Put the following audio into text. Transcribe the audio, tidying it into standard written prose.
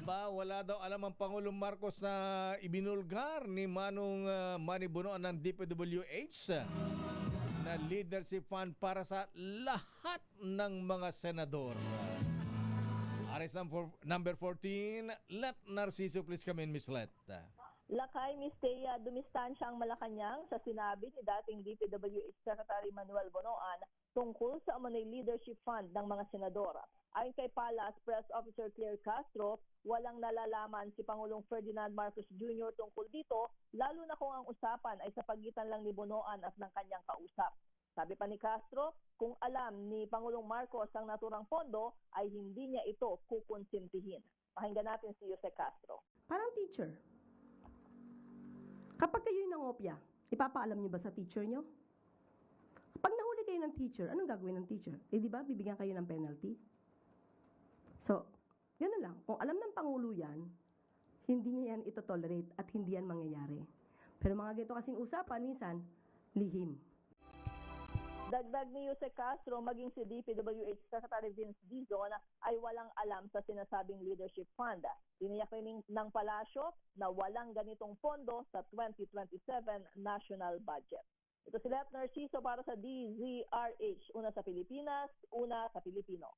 Aba, wala daw alam ang Pangulong Marcos na ibinulgar ni Manong Manny Bonoan ng DPWH na leadership fund para sa lahat ng mga senador. Aris number 14, Let Narciso please come in, Miss Let. Lakay, Miss Thea, dumistansya ang Malacanang sa sinabi ni dating DPWH Secretary Manuel Bonoan tungkol sa umunay leadership fund ng mga senador. Ayon kay Palace Press Officer Claire Castro, walang nalalaman si Pangulong Ferdinand Marcos Jr. tungkol dito, lalo na kung ang usapan ay sa pagitan lang ni Bonoan at ng kanyang kausap. Sabi pa ni Castro, kung alam ni Pangulong Marcos ang naturang pondo, ay hindi niya ito kukonsintihin. Pakinggan natin si Jose Castro. Parang teacher. Kapag kayo'y nangopya, ipapaalam niyo ba sa teacher niyo? Kapag nahuli kayo ng teacher, anong gagawin ng teacher? Di ba, bibigyan kayo ng penalty? So, gano'n lang. Kung alam ng Pangulo yan, hindi niya yan ito-tolerate at hindi yan mangyayari. Pero mga ganito kasing usapan, minsan, lihim. Dagdag ni Jose Castro, maging si DPWH Secretary Vince Dizon ay walang alam sa sinasabing leadership fund. Tiniyak rin ng palasyo na walang ganitong pondo sa 2027 national budget. Ito si Let Narciso para sa DZRH. Una sa Pilipinas, una sa Pilipino.